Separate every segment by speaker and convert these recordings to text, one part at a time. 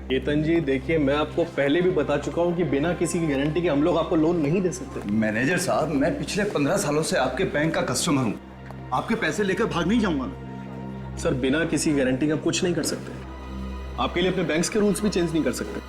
Speaker 1: केतन जी देखिए, मैं आपको पहले भी बता चुका हूँ कि बिना किसी की गारंटी के हम लोग आपको लोन नहीं दे सकते।
Speaker 2: मैनेजर साहब, मैं पिछले 15 सालों से आपके बैंक का कस्टमर हूँ। आपके पैसे लेकर भाग नहीं जाऊंगा मैं।
Speaker 1: सर बिना किसी गारंटी का कुछ नहीं कर सकते। आपके लिए अपने बैंक्स के रूल्स भी चेंज नहीं कर सकते।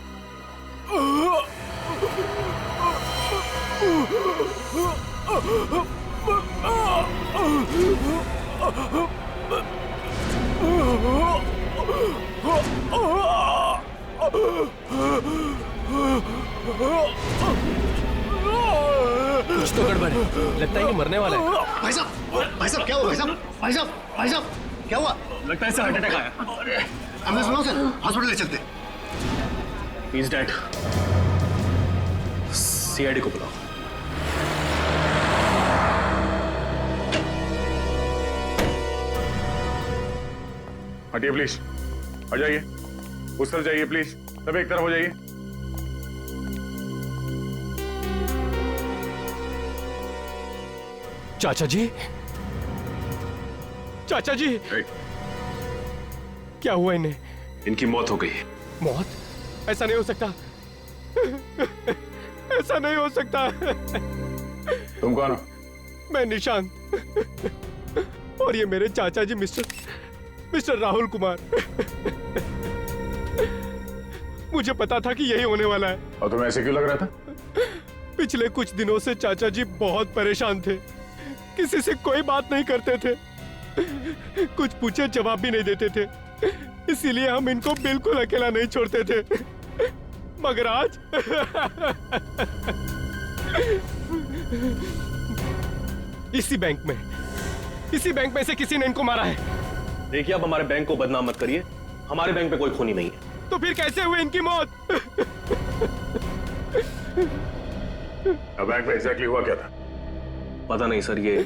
Speaker 3: कुछ तो गड़बड़ है, लगता है कि मरने वाला है।
Speaker 4: भाई साहब क्या हुआ? भाई साहब क्या हुआ?
Speaker 1: लगता है इसे हार्ट अटैक आया।
Speaker 4: एम्बुलेंस बुलाओ सर, हॉस्पिटल ले चलते।
Speaker 1: He is dead. सीआईडी को बुलाओ।
Speaker 5: हटिए प्लीज, आ जाइए, उस तरफ जाइए प्लीज, सब एक तरफ हो जाइए।
Speaker 3: चाचा जी, चाचा जी, क्या हुआ इन्हें?
Speaker 5: इनकी मौत हो गई है।
Speaker 3: मौत? ऐसा नहीं हो सकता, ऐसा नहीं हो सकता।
Speaker 5: तुम कौन हो?
Speaker 3: मैं निशांत, और ये मेरे चाचा जी मिस्टर राहुल कुमार। मुझे पता था कि यही होने वाला है।
Speaker 5: और तुम्हें ऐसे क्यों लग रहा था?
Speaker 3: पिछले कुछ दिनों से चाचा जी बहुत परेशान थे, किसी से कोई बात नहीं करते थे, कुछ पूछे जवाब भी नहीं देते थे, इसीलिए हम इनको बिल्कुल अकेला नहीं छोड़ते थे। मगर आज इसी बैंक में से किसी ने इनको मारा है।
Speaker 1: देखिए, आप हमारे बैंक को बदनाम मत करिए। हमारे बैंक पे कोई खूनी नहीं है।
Speaker 3: तो फिर कैसे हुई इनकी मौत?
Speaker 5: बैंक में एग्जैक्टली हुआ क्या था?
Speaker 1: पता नहीं सर, ये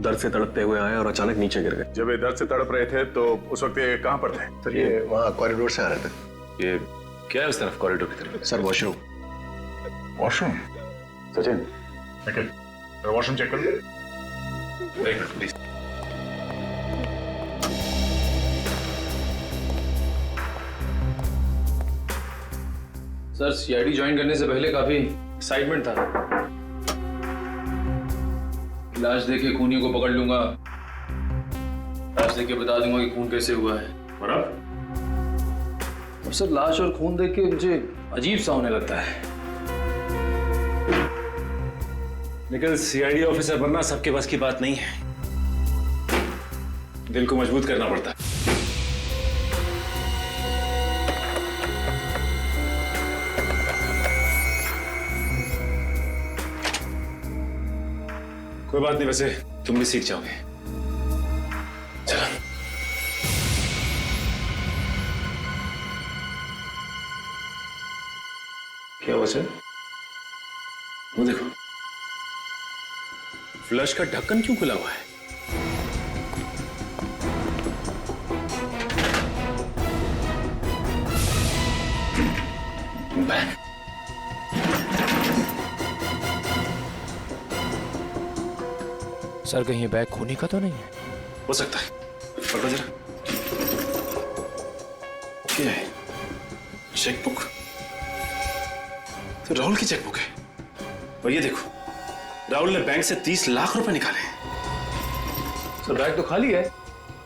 Speaker 1: दर्द से तड़पते हुए आए और अचानक नीचे गिर गए।
Speaker 5: जब ये दर्द से तड़प रहे थे तो उस वक्त ये कहाँ पर थे?
Speaker 4: सर ये वहाँ कॉरिडोर से आ रहे थे।
Speaker 5: ये क्या है उस तरफ कॉरिडोर की तरफ?
Speaker 4: Sir washroom.
Speaker 5: वॉशरूम? सचिन, निकल, वॉशरूम चेक कर लो। एक minute please.
Speaker 6: Sir CID join करने से पहले काफी एक्साइटमेंट था। लाश देखे खूनियों को पकड़ लूंगा, लाश देख के बता दूंगा कि खून कैसे हुआ है।
Speaker 5: और
Speaker 6: अब सर लाश और खून देख के मुझे अजीब सा होने लगता है।
Speaker 7: लेकिन सीआईडी ऑफिसर बनना सबके बस की बात नहीं है, दिल को मजबूत करना पड़ता है। कोई बात नहीं, वैसे तुम भी सीख जाओगे। चलो। क्या हुआ सर? वो देखो, फ्लश का ढक्कन क्यों खुला हुआ है? बैग।
Speaker 3: सर कहीं बैग खूनी का तो नहीं है?
Speaker 7: हो सकता है, पकड़ो जरा। क्या है? चेकबुक? तो राहुल की चेकबुक है। और ये देखो, राहुल ने बैंक से 30 लाख रुपए निकाले।
Speaker 6: सर बैग तो खाली है।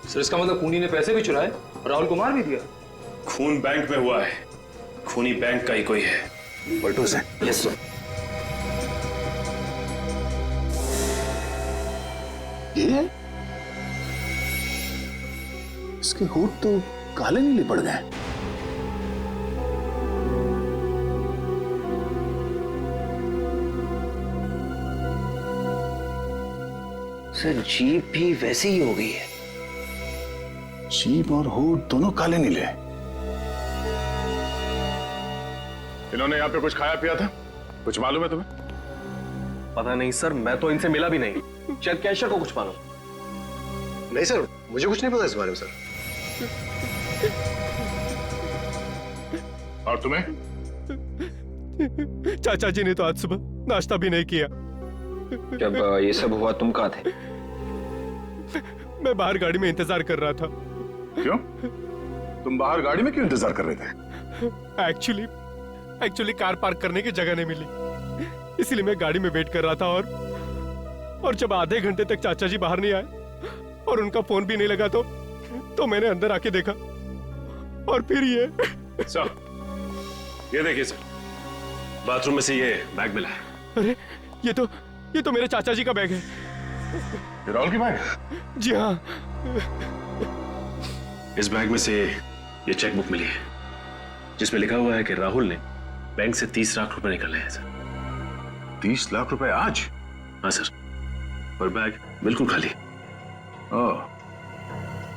Speaker 6: सर इसका मतलब खूनी ने पैसे भी चुराए और राहुल को मार भी दिया।
Speaker 7: खून बैंक में हुआ है, खूनी बैंक का ही कोई है।
Speaker 4: पलटू से।
Speaker 7: Yes sir.
Speaker 4: ये इसके होठ तो काले नीले पड़ गए।
Speaker 8: सर जीप भी वैसी ही हो गई है।
Speaker 4: जीभ और होठ दोनों काले नीले।
Speaker 5: इन्होंने यहाँ पे कुछ खाया पिया था? कुछ मालूम है तुम्हें?
Speaker 1: पता नहीं सर, मैं तो इनसे मिला भी नहीं। शायद कैशियर को कुछ मालूम।
Speaker 4: नहीं सर, मुझे कुछ नहीं पता इस बारे में सर।
Speaker 5: और तुम्हें?
Speaker 3: चाचा जी ने तो आज सुबह नाश्ता भी नहीं किया।
Speaker 8: जब ये सब हुआ तुम कहाँ थे?
Speaker 3: मैं बाहर गाड़ी में इंतजार कर रहा था।
Speaker 5: क्यों? तुम बाहर गाड़ी में क्यों इंतजार कर रहे थे?
Speaker 3: एक्चुअली कार पार्क करने की जगह नहीं मिली, इसलिए मैं गाड़ी में वेट कर रहा था। और जब आधे घंटे तक चाचा जी बाहर नहीं आए और उनका फोन भी नहीं लगा तो मैंने अंदर आके देखा और फिर ये
Speaker 7: सर, ये देखिए सर, बाथरूम में से ये बैग मिला है।
Speaker 3: अरे ये तो मेरे चाचा जी का बैग है।
Speaker 5: ये राहुल की बैग?
Speaker 3: जी हाँ।
Speaker 7: इस बैग में से ये चेकबुक मिली है जिसमें लिखा हुआ है कि राहुल ने बैंक से 30 लाख रुपए निकाले हैं सर।
Speaker 5: 30 लाख रुपए आज?
Speaker 7: हाँ सर, और बैग बिल्कुल खाली।
Speaker 5: ओह,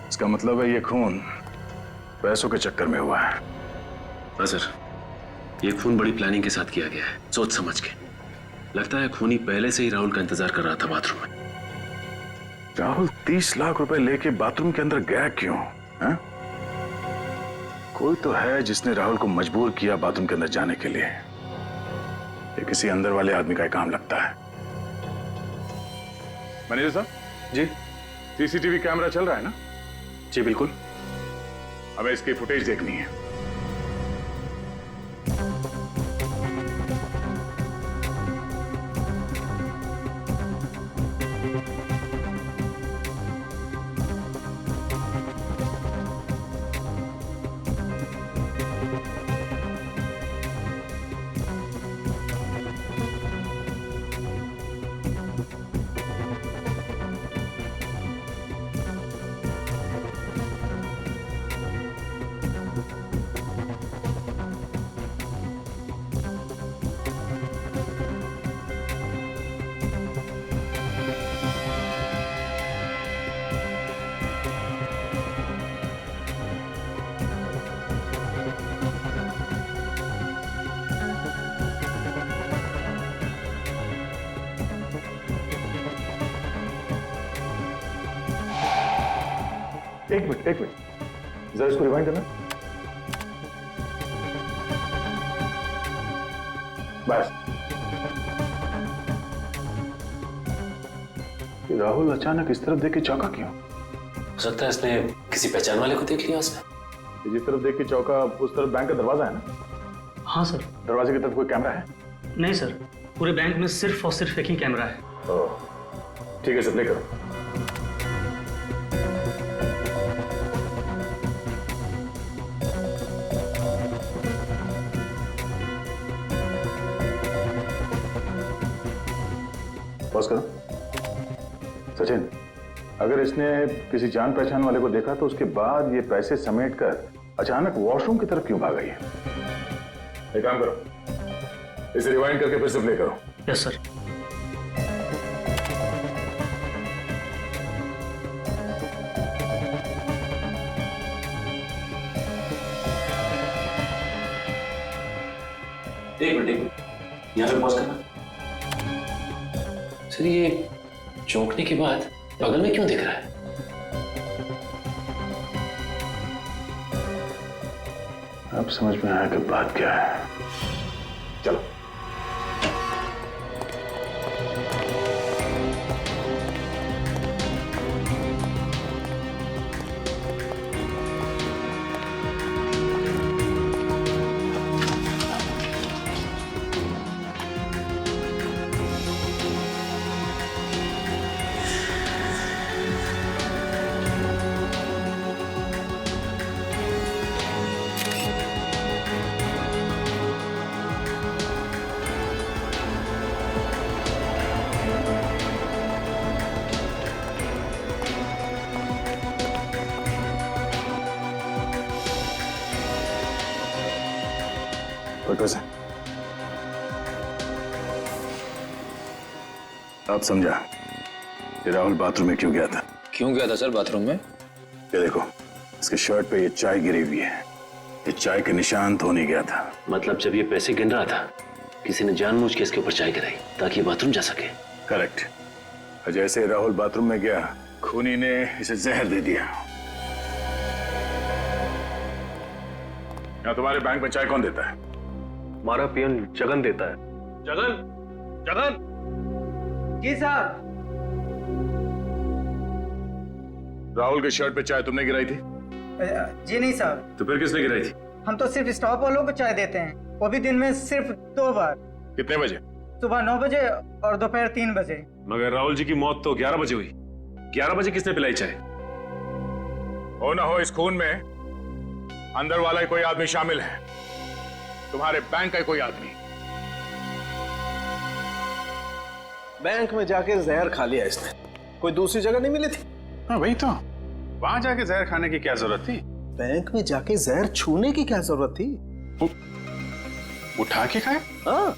Speaker 5: इसका मतलब है ये खून पैसों के चक्कर में हुआ है।
Speaker 7: हाँ सर, ये खून बड़ी प्लानिंग के साथ किया गया है, सोच समझ के। लगता है खूनी पहले से ही राहुल का इंतजार कर रहा था बाथरूम में।
Speaker 5: राहुल 30 लाख रुपए लेके बाथरूम के अंदर गया क्यों? है? कोई तो है जिसने राहुल को मजबूर किया बाथरूम के अंदर जाने के लिए। ये किसी अंदर वाले आदमी का काम लगता है। मैनेजर साहब
Speaker 7: जी?
Speaker 5: सीसीटीवी कैमरा चल रहा है ना?
Speaker 7: जी बिल्कुल।
Speaker 5: हमें इसकी फुटेज देखनी है। एक मिनट जरा इसको रिवाइंड करना। बस। ये राहुल अचानक इस तरफ देख के चौंका क्यों?
Speaker 7: हो सकता है इसने किसी पहचान वाले को देख लिया उसने।
Speaker 5: जिस तरफ देख के चौंका उस तरफ बैंक का दरवाजा है ना?
Speaker 9: हाँ सर।
Speaker 5: दरवाजे की तरफ कोई कैमरा है?
Speaker 9: नहीं सर, पूरे बैंक में सिर्फ और सिर्फ एक ही कैमरा है।
Speaker 5: ओह, ठीक है सर, प्ले करो। पॉज करो। सचिन, अगर इसने किसी जान पहचान वाले को देखा तो उसके बाद ये पैसे समेटकर अचानक वॉशरूम की तरफ क्यों भाग गई है? एक काम करो, इसे रिवाइंड करके फिर से प्ले करो।
Speaker 9: Yes sir.
Speaker 7: एक मिनट, यहाँ पे पॉज करना। सर, ये चौंकने के बाद बगल में क्यों दिख रहा है?
Speaker 5: अब समझ में आया कि बात क्या है। चलो। अब समझा कि राहुल बाथरूम में क्यों गया था।
Speaker 6: क्यों गया था सर बाथरूम में?
Speaker 5: ये देखो, इसके शर्ट पे ये चाय गिरी हुई है। ये चाय के निशान तो नहीं गया था।
Speaker 7: मतलब जब ये पैसे गिन रहा था किसी ने जानबूझ के इसके ऊपर चाय गिराई ताकि बाथरूम जा सके।
Speaker 5: करेक्ट। जैसे राहुल बाथरूम में गया, खूनी ने इसे जहर दे दिया। यहाँ तुम्हारे बैंक में चाय कौन देता है?
Speaker 1: हमारा पियन जगन देता है। जगन, जगन।
Speaker 8: जी साहब।
Speaker 5: राहुल के शर्ट पे चाय तुमने गिराई थी?
Speaker 8: जी नहीं साहब।
Speaker 7: तो फिर किसने गिराई थी?
Speaker 10: हम तो सिर्फ स्टॉप वालों को चाय देते हैं, वो भी दिन में सिर्फ 2 बार।
Speaker 5: कितने बजे?
Speaker 10: सुबह 9 बजे और दोपहर 3 बजे।
Speaker 7: मगर राहुल जी की मौत तो 11 बजे हुई। 11 बजे किसने पिलाई चाय?
Speaker 5: हो ना हो, इस खून में अंदर वाला ही कोई आदमी शामिल है, तुम्हारे बैंक का ही कोई आदमी।
Speaker 1: बैंक में जाके जहर खा लिया इसने, कोई दूसरी जगह नहीं मिली थी।
Speaker 5: हाँ वही तो, वहां जाके जहर खाने की क्या जरूरत थी?
Speaker 1: बैंक में जाके जहर छूने की क्या जरूरत थी?
Speaker 5: उठा के खाए?
Speaker 1: हाँ,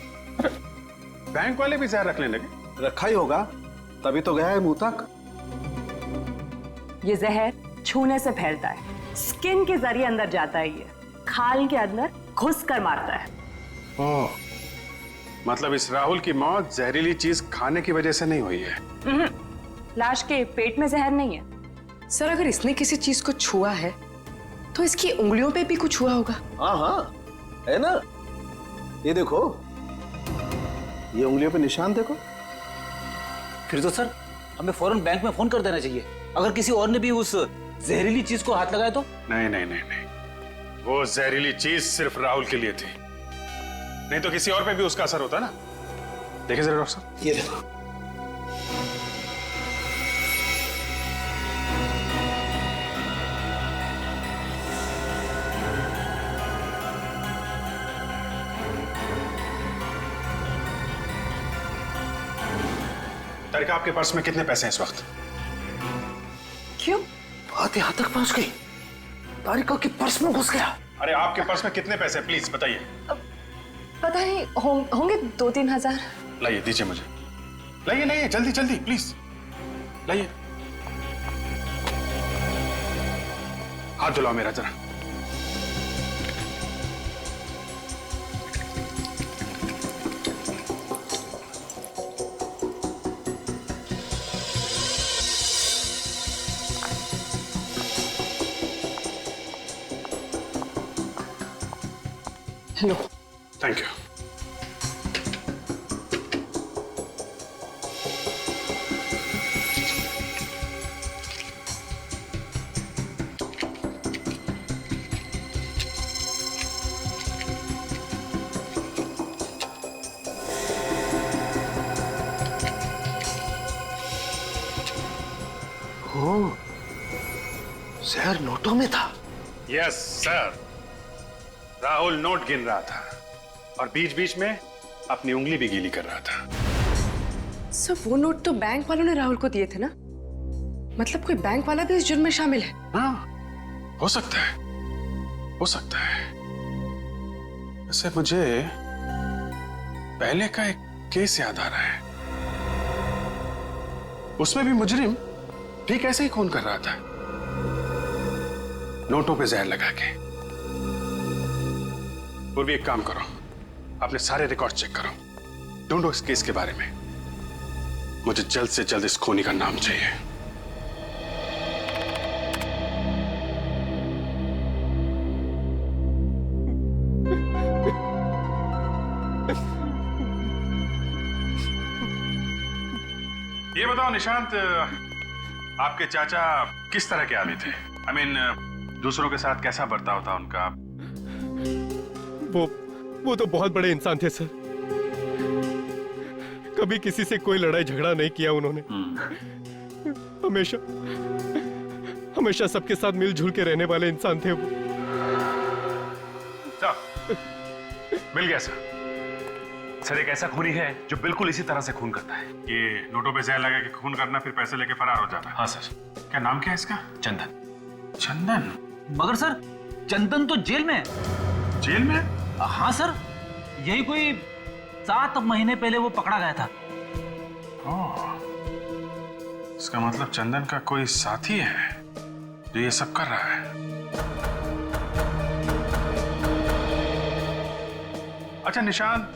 Speaker 5: बैंक वाले भी जहर रखने लगे।
Speaker 1: रखा ही होगा, तभी तो गया है मुंह तक।
Speaker 11: ये जहर छूने से फैलता है, स्किन के जरिए अंदर जाता है, ये खाल के अंदर घुस कर मारता है।
Speaker 5: ओह, मतलब इस राहुल की मौत जहरीली चीज खाने की वजह से नहीं हुई है?
Speaker 11: लाश के पेट में जहर नहीं है।
Speaker 12: सर, अगर इसने किसी चीज को छुआ है तो इसकी उंगलियों पे भी कुछ हुआ होगा।
Speaker 1: हाँ हाँ, है ना, ये देखो, ये उंगलियों पे निशान देखो।
Speaker 8: फिर तो सर हमें फौरन बैंक में फोन कर देना चाहिए, अगर किसी और ने भी उस जहरीली चीज को हाथ लगाया तो।
Speaker 5: नहीं नहीं नहीं नहीं, वो जहरीली चीज सिर्फ राहुल के लिए थी, नहीं तो किसी और पे भी उसका असर होता ना। देखिए जरा डॉक्टर साहब,
Speaker 1: ये देखो।
Speaker 5: तारिका, आपके पर्स में कितने पैसे हैं इस वक्त?
Speaker 12: क्यों?
Speaker 1: बात यहाँ तक पहुंच गई, तारिका के पर्स में घुस गया।
Speaker 5: अरे आपके पर्स में कितने पैसे, प्लीज बताइए।
Speaker 12: पता नहीं, होंगे 2-3 हजार।
Speaker 5: लाइए, दीजिए मुझे, लाइए लाइए, जल्दी जल्दी प्लीज लाइए। हाथ धुलाओ मेरा जरा।
Speaker 12: लो,
Speaker 5: थैंक यू।
Speaker 1: ओह, जहर नोटों में था।
Speaker 5: यस सर, राहुल नोट गिन रहा था और बीच बीच में अपनी उंगली भी गीली कर रहा था।
Speaker 12: सर वो नोट तो बैंक वालों ने राहुल को दिए थे ना, मतलब कोई बैंक वाला भी इस जुर्म में शामिल है।
Speaker 5: हाँ, हो सकता है, हो सकता है। वैसे मुझे पहले का एक केस याद आ रहा है, उसमें भी मुजरिम ठीक ऐसे ही खून कर रहा था, नोटों पे जहर लगा के। पूर्वी, एक काम करो, अपने सारे रिकॉर्ड चेक करो, ढूंढो इस केस के बारे में। मुझे जल्द से जल्द इस खूनी का नाम चाहिए। ये बताओ निशांत, आपके चाचा किस तरह के आदमी थे? I mean, दूसरों के साथ कैसा बर्ताव था उनका?
Speaker 3: वो तो बहुत बड़े इंसान थे सर, कभी किसी से कोई लड़ाई झगड़ा नहीं किया उन्होंने। हमेशा हमेशा सबके साथ मिलजुल के रहने वाले इंसान थे वो।
Speaker 5: मिल गया सर।
Speaker 7: सर, एक ऐसा खूनी है जो बिल्कुल इसी तरह से खून करता है।
Speaker 5: ये नोटों पे जहर लगा के खून करना, फिर पैसे लेके फरार हो जाना।
Speaker 7: हाँ सर।
Speaker 5: क्या नाम क्या है इसका?
Speaker 7: चंदन।
Speaker 5: चंदन?
Speaker 8: मगर सर चंदन तो जेल में है।
Speaker 5: जेल में?
Speaker 8: हाँ सर, यही कोई 7 महीने पहले वो पकड़ा गया था।
Speaker 5: इसका मतलब चंदन का कोई साथी है जो ये सब कर रहा है। अच्छा निशांत,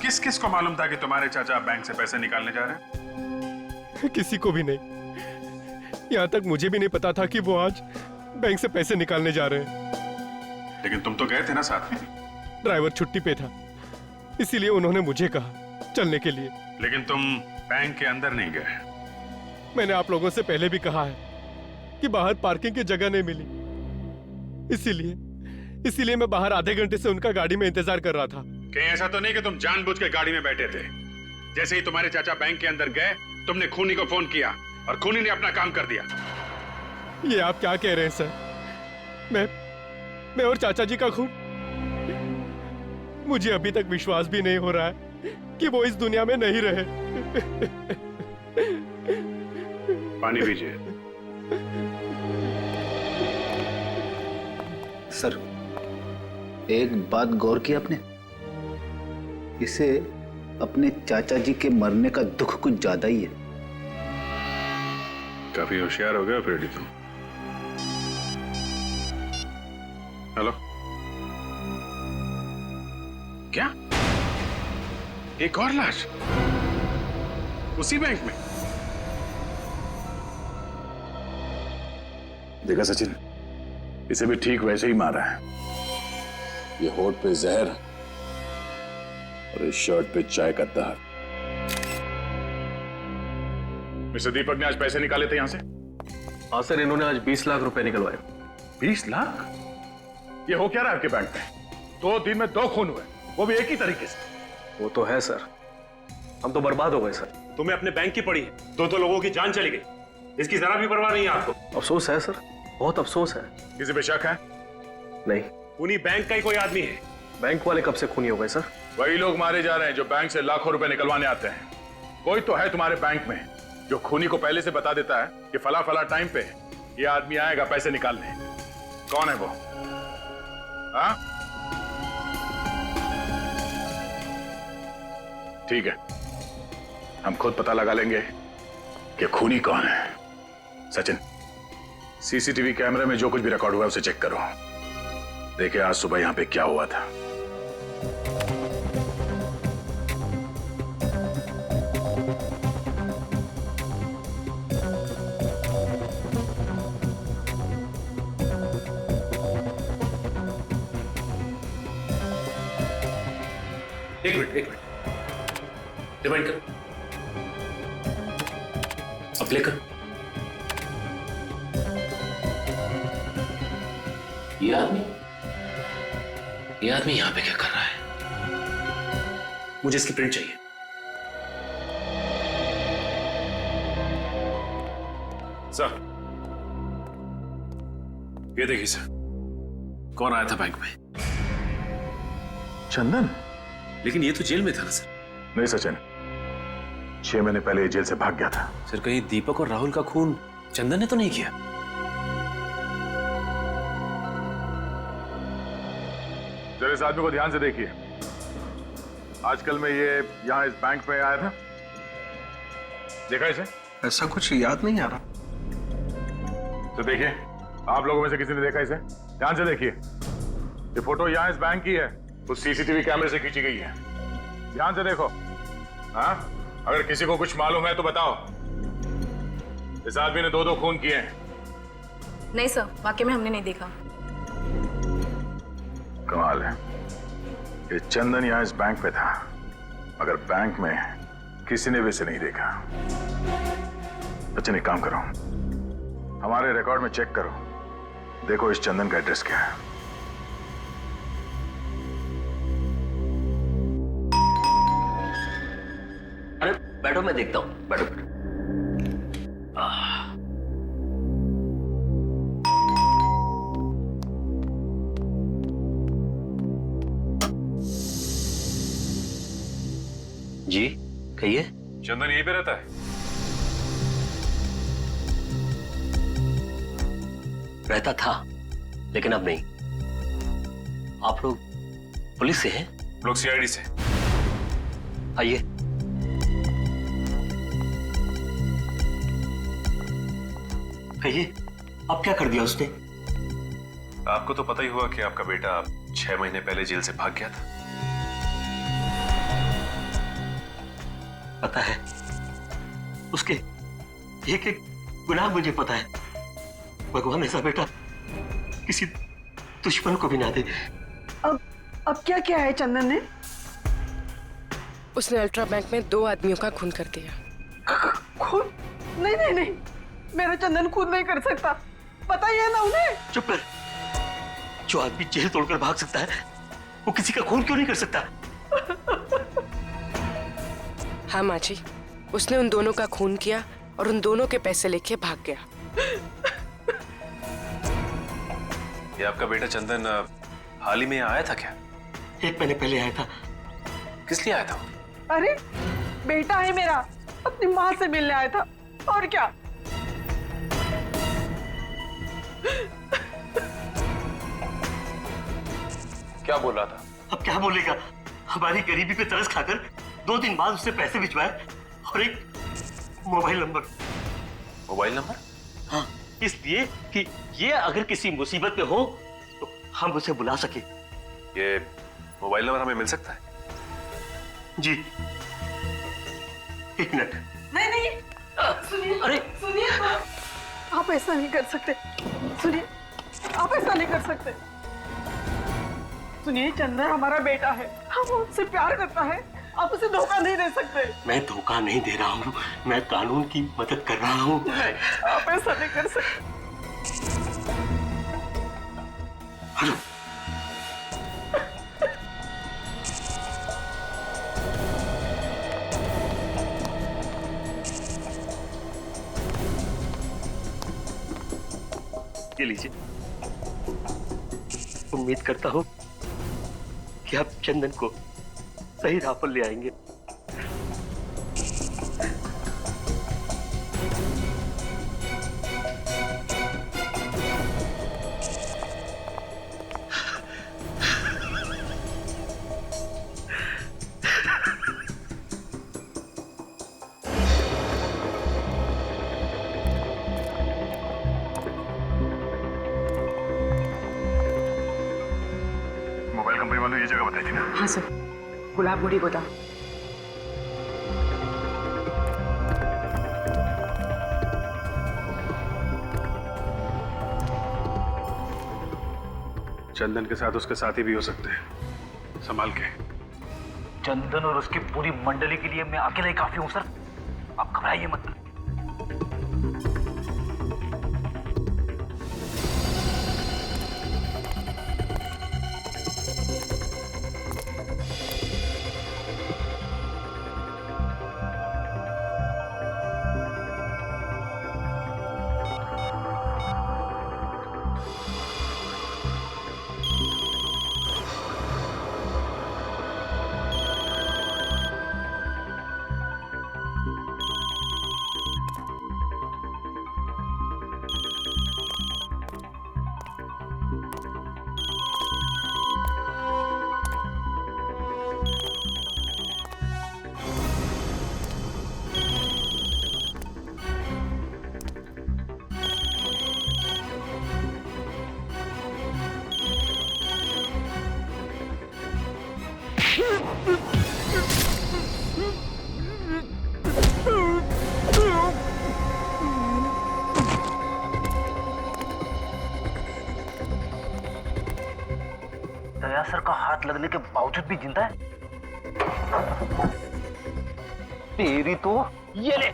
Speaker 5: किस किस को मालूम था कि तुम्हारे चाचा बैंक से पैसे निकालने जा रहे हैं?
Speaker 3: किसी को भी नहीं, यहाँ तक मुझे भी नहीं पता था कि वो आज बैंक से पैसे निकालने जा रहे हैं।
Speaker 5: लेकिन तुम तो गए थे ना साथ में?
Speaker 3: ड्राइवर छुट्टी पे था, इसीलिए उन्होंने मुझे कहा चलने के लिए।
Speaker 5: लेकिन तुम बैंक के अंदर नहीं गए।
Speaker 3: मैंने आप लोगों से पहले भी कहा है कि बाहर पार्किंग की जगह नहीं मिली, इसीलिए मैं बाहर आधे घंटे से उनका गाड़ी में इंतजार कर रहा था।
Speaker 13: कहीं ऐसा तो नहीं कि तुम जानबूझ के गाड़ी में बैठे थे? जैसे ही तुम्हारे चाचा बैंक के अंदर गए, तुमने खूनी को फोन किया और खूनी ने अपना काम कर दिया।
Speaker 3: ये आप क्या कह रहे हैं सर? मैं और चाचा जी का खून? मुझे अभी तक विश्वास भी नहीं हो रहा है कि वो इस दुनिया में नहीं रहे।
Speaker 13: पानी पीजिए।
Speaker 8: सर, एक बात गौर की आपने? इसे अपने चाचा जी के मरने का दुख कुछ ज्यादा ही है।
Speaker 13: काफी होशियार हो गया फ्रेडी तुम। हेलो, क्या एक और लाश उसी बैंक में?
Speaker 5: देखा सचिन, इसे भी ठीक वैसे ही मारा है। ये होठ पे जहर और इस शर्ट पे चाय का दाग।
Speaker 13: मिस्टर दीपक ने आज पैसे निकाले थे यहां से?
Speaker 1: हाँ सर, इन्होंने आज 20 लाख रुपए निकलवाए।
Speaker 13: 20 लाख? ये हो क्या रहा है आपके बैंक में? 2 दिन में 2 खून हुए, वो भी एक ही तरीके से।
Speaker 1: वो तो है सर, हम तो बर्बाद हो गए सर।
Speaker 14: तुम्हें अपने बैंक की पड़ी है, 2 लोगों की जान चली गई, इसकी जरा भी परवाह नहीं है आपको?
Speaker 1: अफसोस है सर, बहुत अफसोस है।
Speaker 13: किसी पे शक है?
Speaker 1: नहीं।
Speaker 14: खूनी बैंक का ही कोई आदमी है।
Speaker 1: बैंक वाले कब से खूनी हो गए सर?
Speaker 13: वही लोग मारे जा रहे हैं जो बैंक से लाखों रुपए निकलवाने आते हैं। कोई तो है तुम्हारे बैंक में जो खूनी को पहले से बता देता है कि फला फला टाइम पे ये आदमी आएगा पैसे निकालने। कौन है वो? हाँ, ठीक है, हम खुद पता लगा लेंगे कि खूनी कौन है। सचिन, सीसीटीवी कैमरे में जो कुछ भी रिकॉर्ड हुआ है उसे चेक करो। देखिए आज सुबह यहां पे क्या हुआ था।
Speaker 7: एक मिनट, रिवाइंड कर, अब प्ले कर। ये आदमी यहां पे क्या कर रहा है? मुझे इसकी प्रिंट चाहिए।
Speaker 13: सर, ये देखिए सर।
Speaker 7: कौन आया था बैंक में?
Speaker 5: चंदन?
Speaker 7: लेकिन ये तो जेल में था ना सर।
Speaker 5: नहीं सचिन, 6 महीने पहले ये जेल से भाग गया था।
Speaker 7: सर, कहीं दीपक और राहुल का खून चंदन ने तो नहीं किया?
Speaker 13: जरा इस आदमी को ध्यान से देखिए। आजकल में ये यहां इस बैंक में आया था, देखा इसे?
Speaker 1: ऐसा कुछ याद नहीं आ रहा।
Speaker 13: तो देखिए, आप लोगों में से किसी ने देखा इसे? ध्यान से देखिए। ये फोटो यहां इस बैंक की है, उस सीसीटीवी कैमरे से खींची गई है। ध्यान से देखो। हाँ, अगर किसी को कुछ मालूम है तो बताओ। इस आदमी ने 2 खून किए हैं।
Speaker 15: नहीं सर, वाकई में हमने नहीं देखा।
Speaker 5: कमाल है, ये चंदन यहां इस बैंक पे था, मगर बैंक में किसी ने भी इसे नहीं देखा। अच्छा, एक काम करो, हमारे रिकॉर्ड में चेक करो, देखो इस चंदन का एड्रेस क्या है।
Speaker 7: अरे बैठो, मैं देखता हूं। बैठो बैठो। जी कहिए।
Speaker 13: चंदन यहीं पे रहता है?
Speaker 7: रहता था, लेकिन अब नहीं। आप लोग पुलिस से हैं?
Speaker 13: लोग सीआईडी से।
Speaker 7: आइए। कहिए, अब क्या कर दिया उसने?
Speaker 13: आपको तो पता ही हुआ कि आपका बेटा 6 महीने पहले जेल से भाग गया था।
Speaker 7: पता है, उसके एक एक गुनाह मुझे पता है। भगवान ऐसा बेटा किसी दुश्मन को भी ना दे।
Speaker 12: अब क्या क्या है चंदन ने? उसने अल्ट्रा बैंक में 2 आदमियों का खून कर दिया। खून? नहीं नहीं नहीं, मेरा चंदन खून नहीं कर सकता, बताइए ना उन्हें।
Speaker 7: चुप कर। जो आदमी जेल तोड़कर भाग सकता है वो किसी का खून क्यों नहीं कर सकता?
Speaker 12: हाँ माँ जी, उसने उन दोनों का खून किया और उन दोनों के पैसे लेके भाग गया।
Speaker 16: ये आपका बेटा चंदन हाल ही में आया था क्या?
Speaker 7: 1 महीने पहले आया था।
Speaker 16: किस लिए आया था?
Speaker 11: अरे बेटा है मेरा, अपनी माँ से मिलने आया था और क्या।
Speaker 16: क्या बोल रहा था?
Speaker 7: अब क्या बोलेगा? हमारी गरीबी पे तरस खाकर 2 दिन बाद उसने पैसे भिजवाए और एक मोबाइल नंबर।
Speaker 16: Mobile number?
Speaker 7: हाँ, इसलिए कि ये अगर किसी मुसीबत में हो तो हम उसे बुला सके।
Speaker 16: ये मोबाइल नंबर हमें मिल सकता है?
Speaker 7: जी 1 मिनट।
Speaker 11: नहीं नहीं, सुनिए,
Speaker 7: अरे
Speaker 11: सुनिए, आप ऐसा नहीं कर सकते। सुनिए, आप ऐसा नहीं कर सकते। सुनिए, चंदन हमारा बेटा है, हम उससे प्यार करता है, आप उसे धोखा नहीं दे सकते।
Speaker 7: मैं धोखा नहीं दे रहा हूँ, मैं कानून की मदद कर रहा हूँ।
Speaker 11: नहीं, आप ऐसा नहीं कर सकते।
Speaker 7: हेलो, ये लीजिए। उम्मीद करता हूँ कि आप चंदन को सही राह पर ले आएंगे।
Speaker 13: मोबाइल कंपनी वालों ने ये जगह बताई थी ना?
Speaker 12: हाँ सर, गुलाब गुड़ी गोदाम।
Speaker 13: चंदन के साथ उसके साथी भी हो सकते हैं, संभाल के।
Speaker 8: चंदन और उसकी पूरी मंडली के लिए मैं अकेला ही काफी हूँ सर, आप घबराइए मत। दया सर का हाथ लगने के बावजूद भी जिंदा है? तेरी तो ये ले।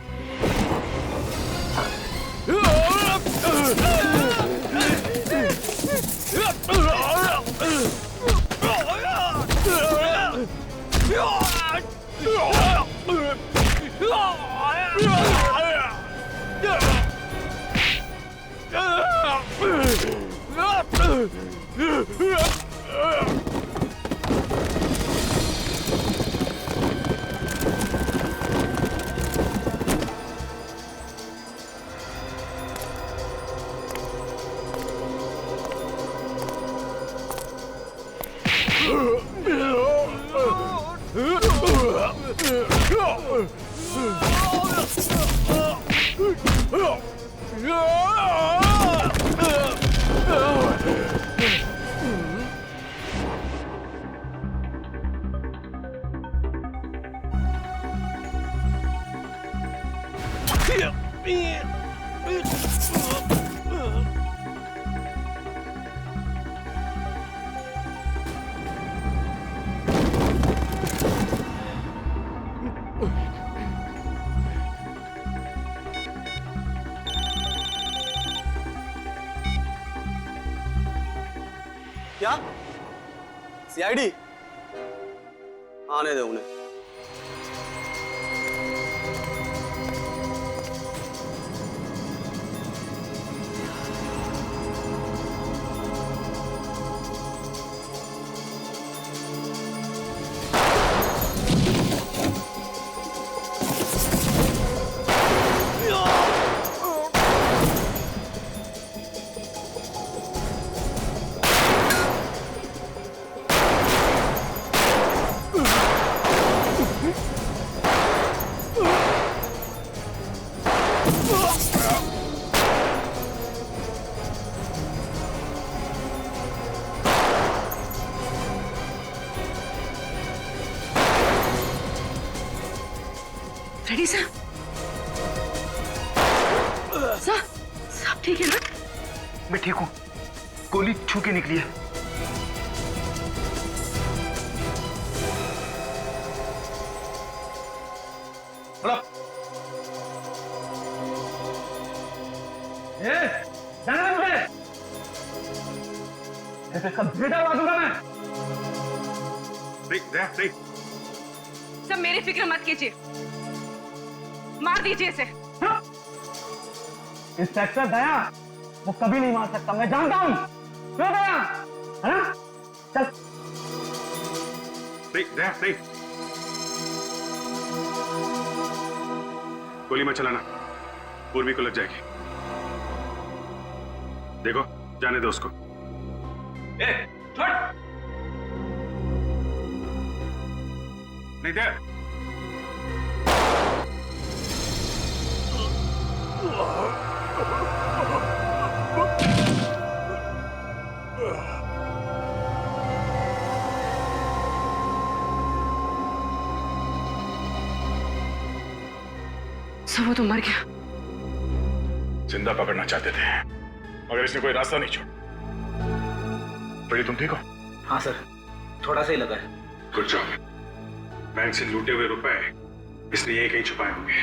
Speaker 1: क्या? सीआईडी? आने दे उन्हें।
Speaker 12: Ready sir? सर, सब ठीक है ना?
Speaker 2: मैं ठीक हूँ। गोली छू के निकली है।
Speaker 12: बेटा दूंगा मैं। सब मेरी फिक्र मत कीजिए, मार दीजिए इसे।
Speaker 10: इंस्पेक्टर दया वो कभी नहीं मार सकता, मैं जानता हूँ। क्यों दया, है ना? चल।
Speaker 14: नहीं। गोली मत चलाना, पूर्वी को लग जाएगी। देखो, जाने दो उसको। नहीं दे।
Speaker 12: सब वो तो मर गया।
Speaker 13: जिंदा पकड़ना चाहते थे मगर इसने कोई रास्ता नहीं छोड़ा। बड़ी तुम ठीक हो?
Speaker 8: हाँ सर, थोड़ा सा ही लगा है।
Speaker 14: Good job. बैंक से लूटे हुए रुपए इसने यही कहीं छुपाए होंगे।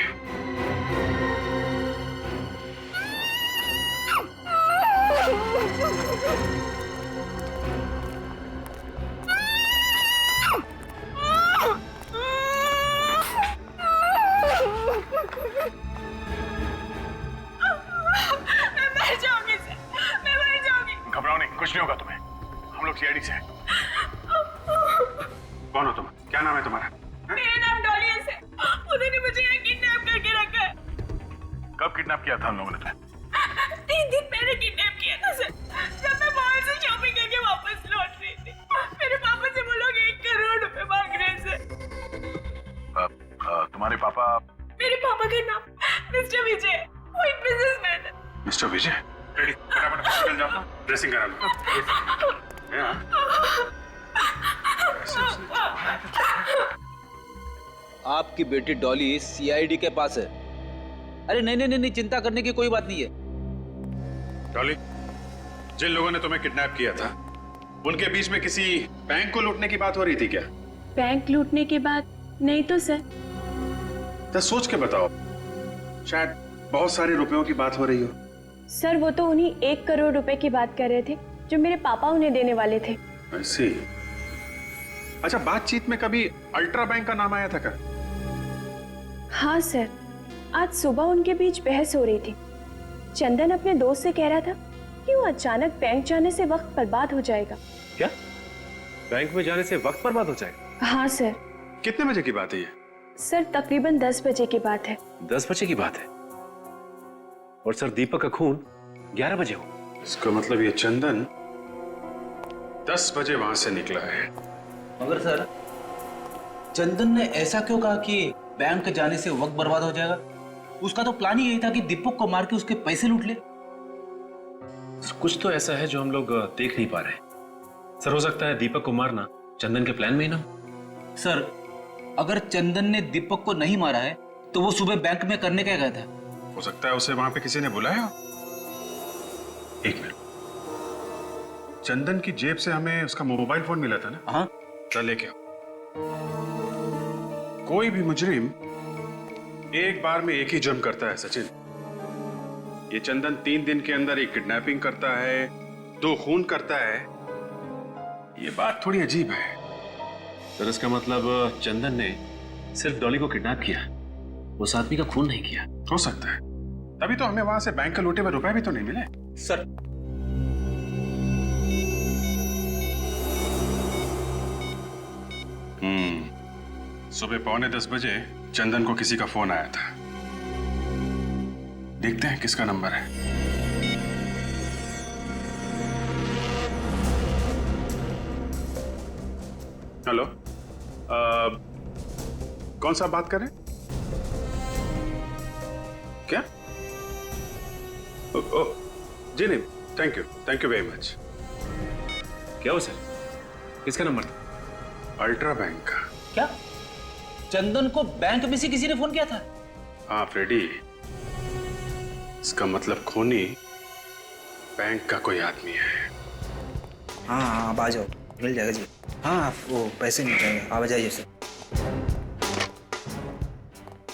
Speaker 14: घबराओ नहीं, कुछ नहीं होगा तुम्हें। हम लोग सीआईडी से हैं। कौन हो तुम? क्या नाम है तुम्हारा?
Speaker 15: मेरा नाम डॉली है। उन्होंने मुझे यहाँ किडनैप करके रखा है।
Speaker 13: कब किडनैप किया था हम लोगों ने तुम्हें?
Speaker 15: 3 दिन पहले किडनैप किया था सर, जब मैं मॉल से शॉपिंग करके वापस लौट रही थी। मेरे पापा से वो लोग 1 करोड़ रुपए मांग रहे थे।
Speaker 13: तुम्हारे पापा?
Speaker 15: मेरे पापा का नाम मिस्टर विजय, वो एक बिजनेसमैन है।
Speaker 14: मिस्टर विजय, रेडी, फटाफट हॉस्पिटल जाओ, ड्रेसिंग करा लो।
Speaker 8: आपकी बेटी डॉली सीआईडी के पास है। अरे नहीं, चिंता करने की कोई बात नहीं है।
Speaker 14: डॉली, जिन लोगों ने तुम्हें किडनैप किया था उनके बीच में किसी बैंक को लूटने की बात हो रही थी क्या?
Speaker 17: बैंक लूटने की बात नहीं तो सर।
Speaker 14: तो सोच के बताओ, शायद बहुत सारे रुपयों की बात हो रही हो।
Speaker 17: सर वो तो उन्हीं 1 करोड़ रुपए की बात कर रहे थे जो मेरे पापा उन्हें देने वाले थे।
Speaker 14: ऐसी। अच्छा, बातचीत में कभी अल्ट्रा बैंक का नाम आया था क्या?
Speaker 17: हाँ सर, आज सुबह उनके बीच बहस हो रही थी। चंदन अपने दोस्त से कह रहा था कि वो अचानक बैंक जाने से वक्त बर्बाद हो जाएगा।
Speaker 16: क्या? बैंक में जाने से वक्त बर्बाद हो जाएगा?
Speaker 17: हाँ सर।
Speaker 14: कितने बजे की बात है ये?
Speaker 17: सर तकरीबन 10 बजे की बात है।
Speaker 16: 10 बजे की बात है? और सर दीपक का खून 11 बजे हो।
Speaker 14: इसका मतलब ये चंदन 10 बजे वहां से निकला है।
Speaker 8: मगर सर, चंदन ने ऐसा क्यों कहा कि बैंक जाने से वक्त बर्बाद हो जाएगा? उसका तो प्लान ही यही था कि दीपक को मार के उसके पैसे लूट ले।
Speaker 16: कुछ तो ऐसा है जो हम लोग देख नहीं पा रहे। सर हो सकता है दीपक को मारना चंदन के प्लान में ही ना हो।
Speaker 8: सर, अगर चंदन ने दीपक को नहीं मारा है तो वो सुबह बैंक में करने क्या गया था?
Speaker 14: हो सकता है उसे वहां पे किसी ने बुलाया। एक मिनट, चंदन की जेब से हमें उसका मोबाइल फोन मिला था ना?
Speaker 8: हाँ।
Speaker 14: चल लेके आओ। कोई भी मुजरिम एक बार में एक ही जुर्म करता है सचिन। ये चंदन 3 दिन के अंदर एक किडनैपिंग करता है, 2 खून करता है ये बात थोड़ी अजीब है।
Speaker 16: सर इसका मतलब चंदन ने सिर्फ डॉली को किडनैप किया, उस आदमी का खून नहीं किया।
Speaker 14: हो सकता है, तभी तो हमें वहां से बैंक के लूटे हुए रुपए भी तो नहीं मिले।
Speaker 8: सर
Speaker 14: सुबह 9:45 बजे चंदन को किसी का फोन आया था। देखते हैं किसका नंबर है। हेलो, कौन सा बात कर रहे हैं? क्या? जी नहीं, थैंक यू वेरी मच।
Speaker 16: क्या हो सर, किसका नंबर था?
Speaker 14: अल्ट्रा बैंक का।
Speaker 8: क्या चंदन को बैंक में से किसी ने फोन किया था?
Speaker 14: हाँ फ्रेडी, इसका मतलब खूनी बैंक का कोई आदमी है।
Speaker 18: हाँ हाँ आप आ जाओ, मिल जाएगा जी। हाँ आप वो पैसे नहीं चाहिए, आप आ जाइए सर।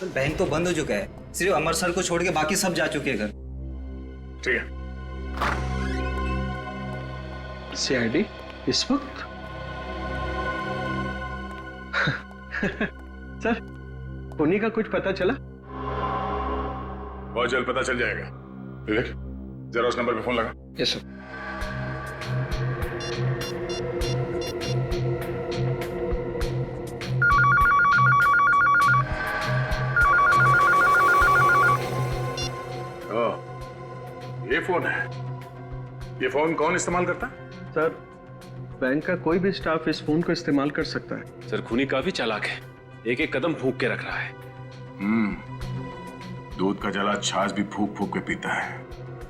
Speaker 18: बैंक तो बंद हो चुका है, सिर्फ अमर सर को छोड़ के बाकी सब जा चुके हैं घर।
Speaker 14: ठीक है।
Speaker 1: सीआईडी इस वक्त? सर, खूनी का कुछ पता चला?
Speaker 13: बहुत जल्द पता चल जाएगा। विवेक, जरा उस नंबर पे फोन लगा।
Speaker 18: Yes sir.
Speaker 13: ये फोन है। ये फोन कौन इस्तेमाल करता है?
Speaker 1: सर, बैंक का कोई भी स्टाफ इस फोन को इस्तेमाल कर सकता है।
Speaker 16: सर खूनी काफी चालाक है, एक एक कदम फूंक के रख रहा है।
Speaker 13: दूध का जला छाछ भी फूक फूक के पीता है।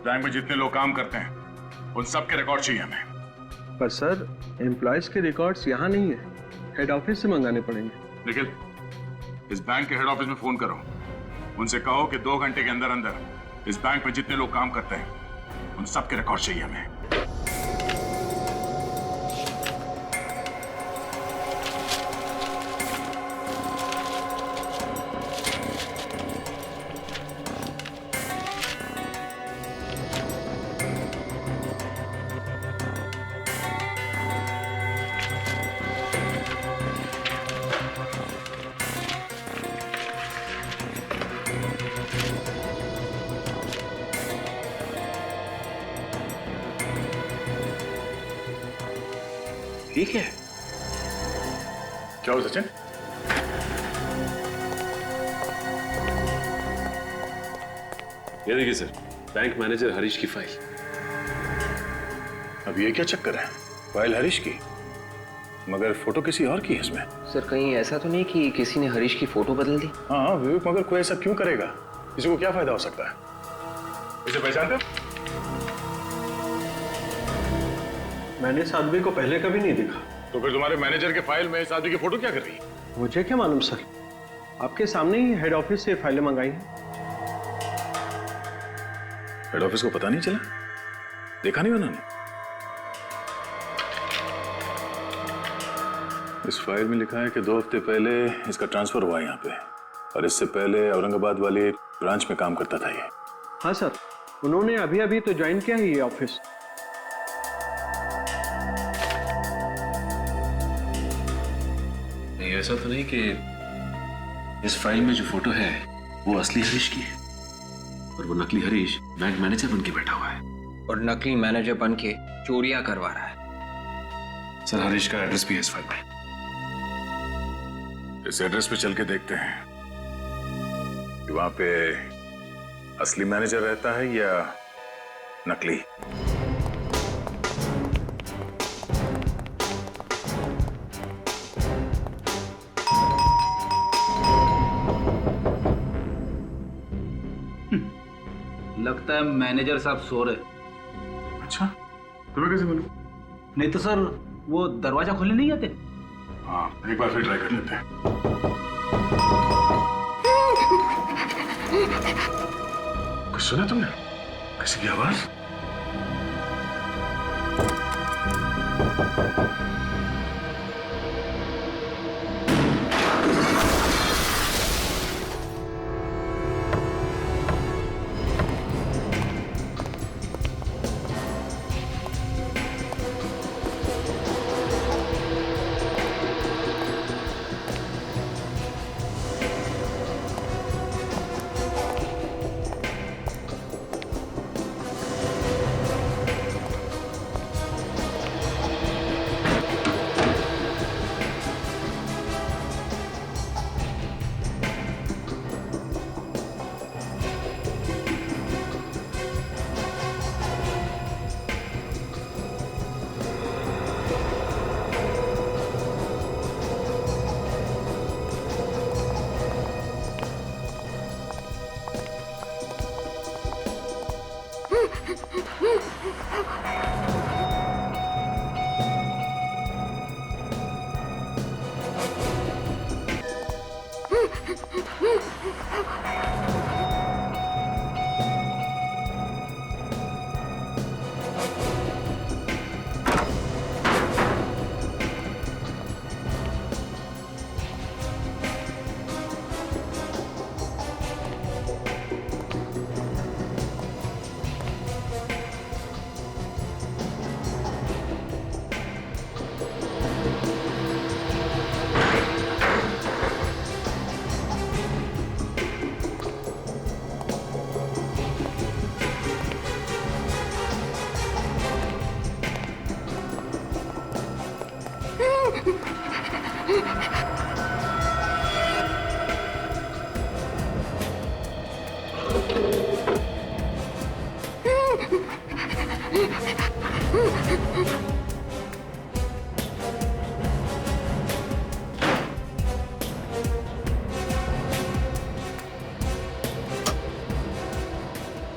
Speaker 13: बैंक में जितने लोग काम करते हैं उन सब के रिकॉर्ड चाहिए हमें।
Speaker 1: पर सर, एम्प्लॉयज के रिकॉर्ड्स यहाँ नहीं है, हेड ऑफिस से मंगाने पड़ेंगे।
Speaker 13: निखिल, इस बैंक के हेड ऑफिस में फोन करो, उनसे कहो कि 2 घंटे के अंदर अंदर इस बैंक में जितने लोग काम करते हैं उन सब के रिकॉर्ड चाहिए हमें।
Speaker 16: ठीक है।
Speaker 13: क्या हो सचिन?
Speaker 16: ये देखिए सर, बैंक मैनेजर हरीश की फाइल।
Speaker 13: अब ये क्या चक्कर है? फाइल हरीश की, मगर फोटो किसी और की है इसमें।
Speaker 18: सर कहीं ऐसा तो नहीं कि किसी ने हरीश की फोटो बदल दी?
Speaker 13: हाँ विवेक, मगर कोई ऐसा क्यों करेगा? किसी को क्या फायदा हो सकता है? इसे पहचानते हो?
Speaker 1: मैंने इस आदमी को पहले कभी नहीं देखा।
Speaker 13: तो फिर तुम्हारे मैनेजर के फाइल में इस आदमी की फोटो क्या कर रही है?
Speaker 1: मुझे क्या मालूम सर, आपके सामने ही हेड ऑफिस से फाइलें मंगाई हैं।
Speaker 13: हेड ऑफिस को पता नहीं चला? देखा नहीं उन्होंने? इस फाइल में लिखा है कि 2 हफ्ते पहले इसका ट्रांसफर हुआ यहाँ पे, और इससे पहले औरंगाबाद वाली ब्रांच में काम करता था ये।
Speaker 1: हाँ सर, उन्होंने अभी अभी तो ज्वाइन किया है ये ऑफिस।
Speaker 16: नहीं, ऐसा तो नहीं कि इस फाइल में जो फोटो है वो असली हरीश की है और वो नकली हरीश बैंक मैनेजर बन के बैठा हुआ है
Speaker 18: और नकली मैनेजर बन के चोरियां करवा रहा है।
Speaker 16: सर हरीश का एड्रेस भी है इस फाइल में।
Speaker 13: इस एड्रेस पे चल के देखते हैं कि वहां पे असली मैनेजर रहता है या नकली।
Speaker 8: लगता है मैनेजर साहब सो रहे।
Speaker 13: अच्छा, तुम्हें कैसे मालूम?
Speaker 8: नहीं तो सर वो दरवाजा खोलने नहीं आते?
Speaker 13: हाँ, एक बार फिर ट्राई कर लेते हैं। कुछ सुना तुमने? किसी की आवाज?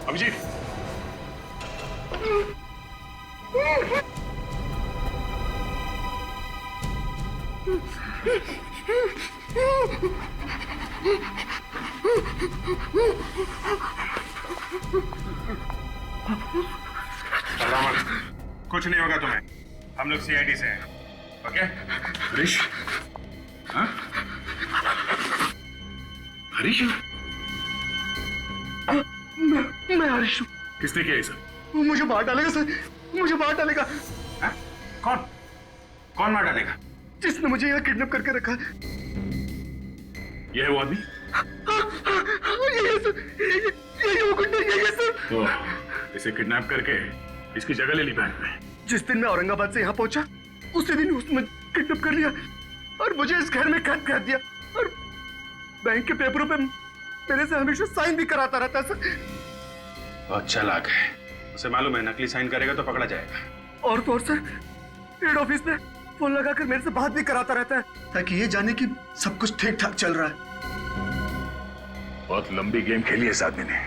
Speaker 13: अभिजीत, घबराओ मत, कुछ नहीं होगा तुम्हें। हम लोग सीआईडी से हैं, ओके? हरीश, हाँ? हरीश?
Speaker 4: मैं हरीश हूँ।
Speaker 13: किसने किया ये सब?
Speaker 4: वो मुझे मार डालेगा सर, मुझे मार डालेगा।
Speaker 13: हाँ? कौन? कौन मार डालेगा?
Speaker 4: जिसने मुझे यहाँ किडनैप करके रखा है।
Speaker 13: ये है वो आदमी?
Speaker 4: ये सर, ये वो गुंडा, ये सर।
Speaker 13: तो इसे किडनैप करके इसकी जगह ले ली बैंक में।
Speaker 4: जिस दिन मैं औरंगाबाद से यहाँ पहुंचा, उसी दिन उसने किडनैप कर लिया और मुझे इस घर में कैद कर दिया और बैंक के पेपरों पे मेरे से हमेशा साइन भी कराता रहता है सर।
Speaker 14: बहुत चालाक है, उसे मालूम है नकली साइन करेगा तो पकड़ा जाएगा।
Speaker 4: और तो और सर, हेड ऑफिस में फोन लगाकर मेरे से बात भी कराता रहता है ताकि ये जाने कि सब कुछ ठीक ठाक चल रहा है।
Speaker 13: बहुत लंबी गेम खेली है इस आदमी ने।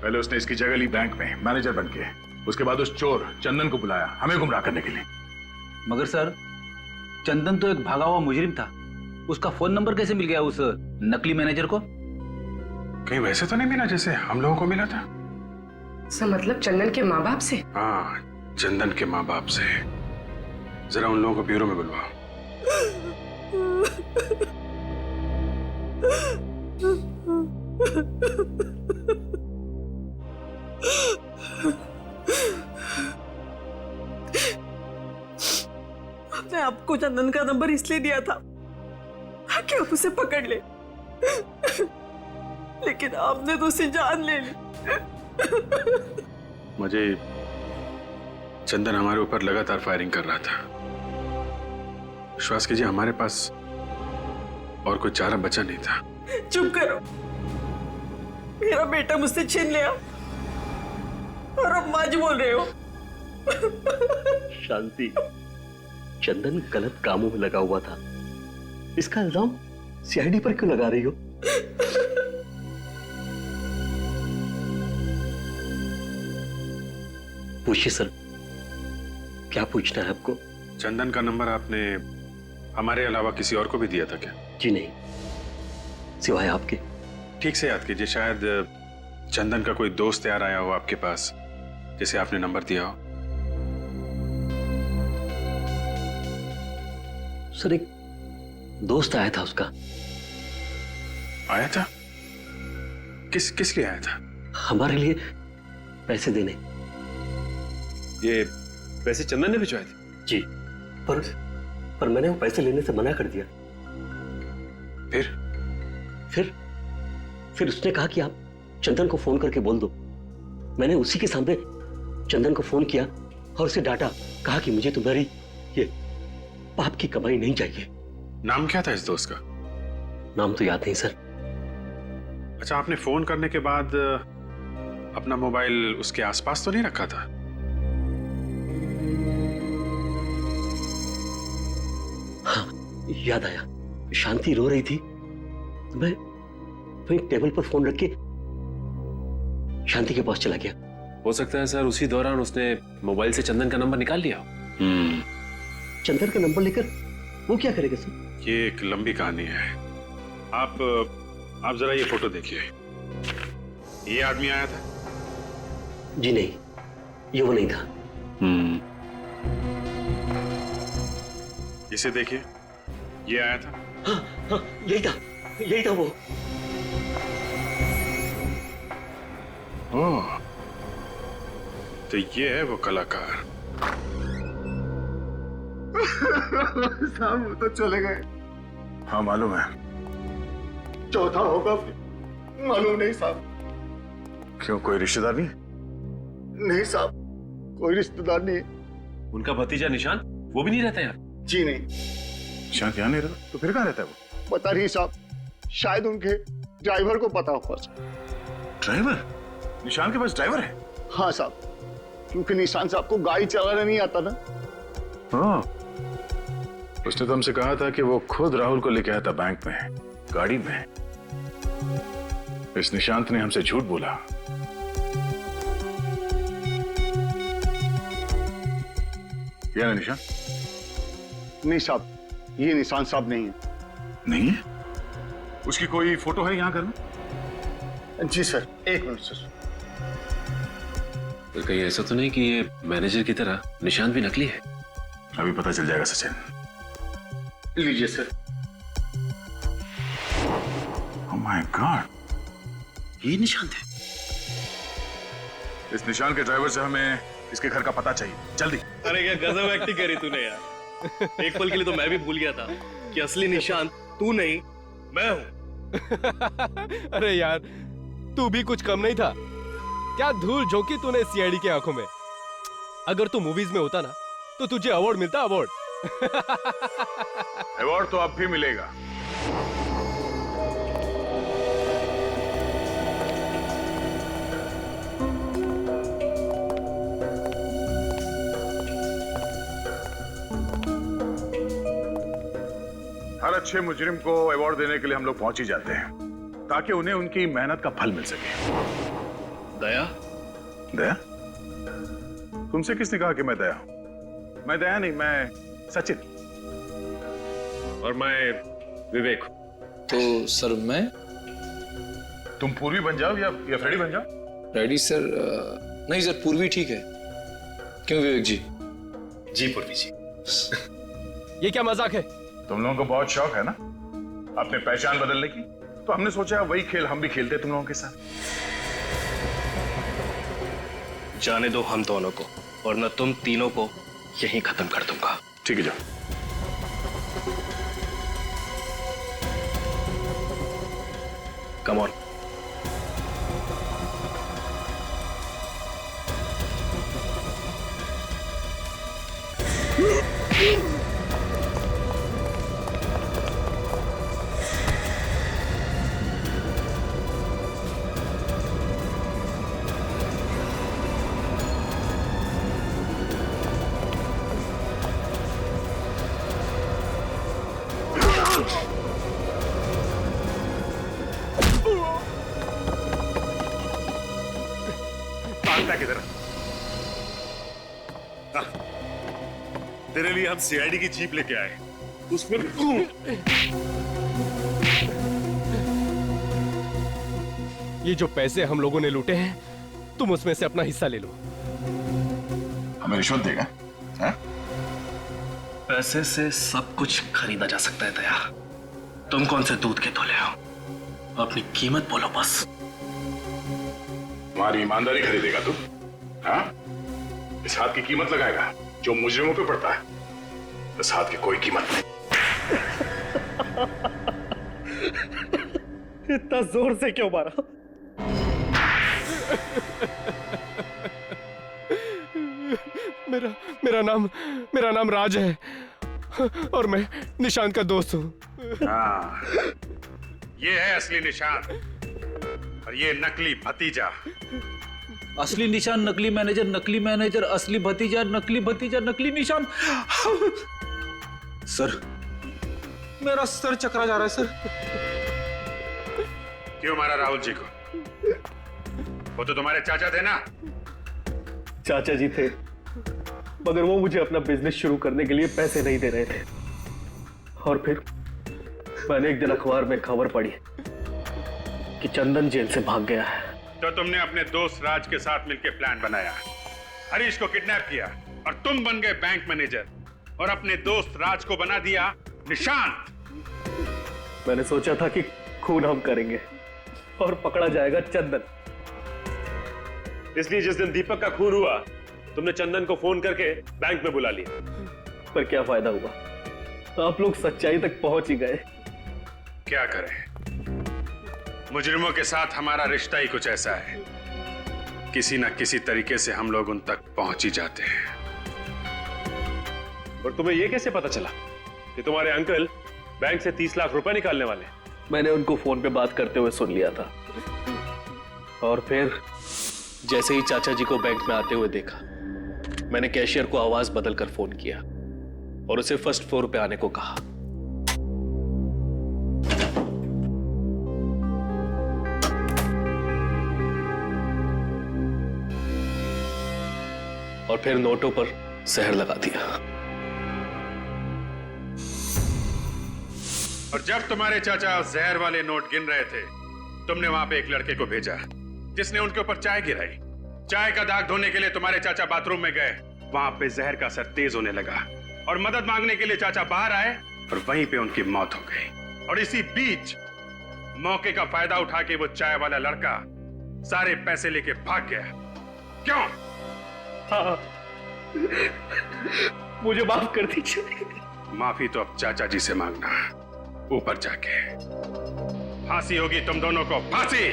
Speaker 13: पहले उसने इसकी जगह ली बैंक में मैनेजर बनके, उसके बाद उस चोर चंदन को बुलाया हमें गुमराह करने के लिए।
Speaker 8: मगर सर, चंदन तो एक भागा हुआ मुजरिम था, उसका फोन नंबर कैसे मिल गया उस नकली मैनेजर को?
Speaker 14: कहीं वैसे तो नहीं मिला जैसे हम लोगों को मिला था?
Speaker 12: सर मतलब चंदन के माँ बाप से?
Speaker 14: हाँ, चंदन के माँ बाप से। जरा उन लोगों को ब्यूरो में बुलवाओ।
Speaker 15: आपने आपको चंदन का नंबर इसलिए दिया था ताकि आप उसे पकड़ ले, लेकिन आपने तो उसे जान ले ली।
Speaker 14: मुझे चंदन हमारे ऊपर लगातार फायरिंग कर रहा था। विश्वास कीजिए हमारे पास और कोई चारा बचा नहीं था।
Speaker 15: चुप करो, मेरा बेटा मुझसे छीन लिया और अब माज बोल रहे हो।
Speaker 7: शांति, चंदन गलत कामों में लगा हुआ था, इसका इल्जाम सीआईडी पर क्यों लगा रही हो? पूछिए सर, क्या पूछना है आपको?
Speaker 14: चंदन का नंबर आपने हमारे अलावा किसी और को भी दिया था क्या?
Speaker 7: जी नहीं, सिवाय आपके।
Speaker 14: ठीक से याद कीजिए, शायद चंदन का कोई दोस्त यार आया हो आपके पास जिसे आपने नंबर दिया हो।
Speaker 7: सर एक दोस्त आया था उसका।
Speaker 14: आया था? किस लिए आया था?
Speaker 7: हमारे लिए पैसे देने।
Speaker 16: ये पैसे चंदन ने भिजवाए थे?
Speaker 7: जी, पर मैंने वो पैसे लेने से मना कर दिया। फिर उसने कहा कि आप चंदन को फोन करके बोल दो। मैंने उसी के सामने चंदन को फोन किया और उसे डांटा, कहा कि मुझे तुम्हारी ये पाप की कमाई नहीं चाहिए।
Speaker 14: नाम क्या था इस दोस्त का?
Speaker 7: नाम तो याद नहीं सर।
Speaker 14: अच्छा, आपने फोन करने के बाद अपना मोबाइल उसके आसपास तो नहीं रखा था?
Speaker 7: हाँ, याद आया। शांति रो रही थी, मैं वहीं टेबल पर फोन रख के शांति के पास चला गया।
Speaker 16: हो सकता है सर उसी दौरान उसने मोबाइल से चंदन का नंबर निकाल लिया हो।
Speaker 7: चंदन का नंबर लेकर वो क्या करेगा सर?
Speaker 14: ये एक लंबी कहानी है। आप जरा ये फोटो देखिए। ये आदमी आया था?
Speaker 7: जी नहीं, ये वो नहीं था।
Speaker 14: इसे देखिए, ये आया था?
Speaker 7: हाँ, यही था वो।
Speaker 14: ओह, तो ये है वो कलाकार।
Speaker 4: साहब वो तो चले गए।
Speaker 13: हाँ मालूम है।
Speaker 4: चौथा होगा मालूम नहीं साहब।
Speaker 13: क्यों, कोई रिश्तेदार नहीं?
Speaker 4: नहीं साहब, कोई रिश्तेदार नहीं।
Speaker 16: उनका भतीजा निशान, वो भी नहीं रहता यार?
Speaker 4: जी नहीं।
Speaker 13: निशान यहाँ नहीं रहता? तो फिर कहाँ रहता है वो?
Speaker 4: पता नहीं साहब, शायद उनके ड्राइवर को पता होगा।
Speaker 13: ड्राइवर? निशान के पास ड्राइवर है?
Speaker 5: हाँ साहब, क्योंकि निशान साहब को गाड़ी चलाना नहीं आता ना।
Speaker 13: हाँ, उसने तो हमसे कहा था कि वो खुद राहुल को लेके आया था बैंक में, गाड़ी में। इस निशांत ने हमसे झूठ बोला। क्या है निशान?
Speaker 5: नहीं साहब, ये निशान साहब नहीं है।
Speaker 13: नहीं है? उसकी कोई फोटो है यहाँ घर में?
Speaker 5: जी सर, एक मिनट सर।
Speaker 16: तो कहीं ऐसा तो नहीं कि ये मैनेजर की तरह निशांत भी नकली है?
Speaker 13: अभी पता चल जाएगा सचिन।
Speaker 5: लीजिए सर।
Speaker 13: ओह माय गॉड,
Speaker 16: ये निशांत है।
Speaker 13: इस निशान के ड्राइवर से हमें इसके घर का पता चाहिए, जल्दी।
Speaker 1: अरे क्या गजब एक्टिंग करी तूने यार। एक पल के लिए तो मैं भी भूल गया था कि असली निशांत तू नहीं मैं हूं।
Speaker 3: अरे यार, तू भी कुछ कम नहीं था। क्या धूल झोंकी तूने सीआईडी की आंखों में। अगर तू मूवीज में होता ना तो तुझे अवार्ड मिलता, अवार्ड।
Speaker 13: अवार्ड तो अब भी मिलेगा। हर अच्छे मुजरिम को अवार्ड देने के लिए हम लोग पहुंच ही जाते हैं, ताकि उन्हें उनकी मेहनत का फल मिल सके।
Speaker 1: दया?
Speaker 13: दया? तुमसे किसने कहा कि मैं दया हूं? मैं दया नहीं, मैं सचिन।
Speaker 14: और मैं विवेक।
Speaker 6: तो सर मैं?
Speaker 13: तुम पूर्वी बन जाओ या फ्रेडी बन जाओ।
Speaker 6: Ready sir? नहीं सर, पूर्वी ठीक है। क्यों विवेक जी?
Speaker 14: जी पूर्वी जी।
Speaker 3: ये क्या मजाक है?
Speaker 13: तुम लोगों को बहुत शौक है ना अपने पहचान बदलने की, तो हमने सोचा वही खेल हम भी खेलते तुम लोगों के साथ।
Speaker 1: जाने दो हम दोनों को, वरना तुम तीनों को यहीं खत्म कर दूंगा।
Speaker 13: ठीक है, जाओ।
Speaker 1: Come on.
Speaker 13: किधर? तेरे लिए हम सीआईडी की जीप लेके आए, उसमें
Speaker 3: ये जो पैसे हम लोगों ने लूटे हैं, तुम उसमें से अपना हिस्सा ले लो।
Speaker 13: हमें रिश्वत देगा?
Speaker 1: पैसे से सब कुछ खरीदा जा सकता है दया। तुम कौन से दूध के तोले हो? अपनी कीमत बोलो बस।
Speaker 13: हमारी ईमानदारी खरीदेगा तू? हाँ? इस हाथ की कीमत लगाएगा जो मुजरिमों पे पड़ता है। इस हाथ की कोई कीमत नहीं।
Speaker 1: इतना जोर से क्यों मारा?
Speaker 3: मेरा नाम राज है और मैं निशांत का दोस्त हूँ।
Speaker 13: हाँ, ये है असली निशान और ये नकली भतीजा।
Speaker 8: असली निशान, नकली मैनेजर, असली भतीजा, नकली निशान। सर, मेरा सर चकरा जा रहा है सर।
Speaker 13: क्यों मारा राहुल जी को? वो तो तुम्हारे चाचा थे ना?
Speaker 1: चाचा जी थे, मगर वो मुझे अपना बिजनेस शुरू करने के लिए पैसे नहीं दे रहे थे। और फिर मैंने एक दिन अखबार में खबर पढ़ी कि चंदन जेल से भाग गया है।
Speaker 13: तो तुमने अपने दोस्त राज के साथ मिलकर प्लान बनाया, हरीश को किडनैप किया और तुम बन गए बैंक मैनेजर और अपने दोस्त राज को बना दिया निशांत।
Speaker 1: मैंने सोचा था कि खून हम करेंगे और पकड़ा जाएगा चंदन।
Speaker 14: इसलिए जिस दिन दीपक का खून हुआ, तुमने चंदन को फोन करके बैंक में बुला लिया।
Speaker 1: पर क्या फायदा हुआ? आप लोग सच्चाई तक पहुंच ही गए।
Speaker 13: क्या करें, मुजरिमों के साथ हमारा रिश्ता ही कुछ ऐसा है, किसी ना किसी तरीके से हम लोग उन तक पहुंच ही जाते हैं।
Speaker 14: और तुम्हें यह कैसे पता चला कि तुम्हारे अंकल बैंक से 30 लाख रुपए निकालने वाले?
Speaker 1: मैंने उनको फोन पे बात करते हुए सुन लिया था और फिर जैसे ही चाचा जी को बैंक में आते हुए देखा, मैंने कैशियर को आवाज बदलकर फोन किया और उसे फर्स्ट फ्लोर पे आने को कहा। और फिर नोटों पर जहर लगा दिया।
Speaker 14: और जब तुम्हारे चाचा जहर वाले नोट गिन रहे थे, तुमने वहां पे एक लड़के को भेजा जिसने उनके ऊपर चाय गिराई। चाय का दाग धोने के लिए तुम्हारे चाचा बाथरूम में गए, वहां पे जहर का असर तेज होने लगा और मदद मांगने के लिए चाचा बाहर आए और वहीं पे उनकी मौत हो गई। और इसी बीच मौके का फायदा उठा के वो चाय वाला लड़का सारे पैसे लेके भाग गया। क्यों?
Speaker 1: हाँ, मुझे माफ कर दीजिए।
Speaker 14: माफी तो अब चाचा जी से मांगना, ऊपर जाके। फांसी होगी तुम दोनों को, फांसी।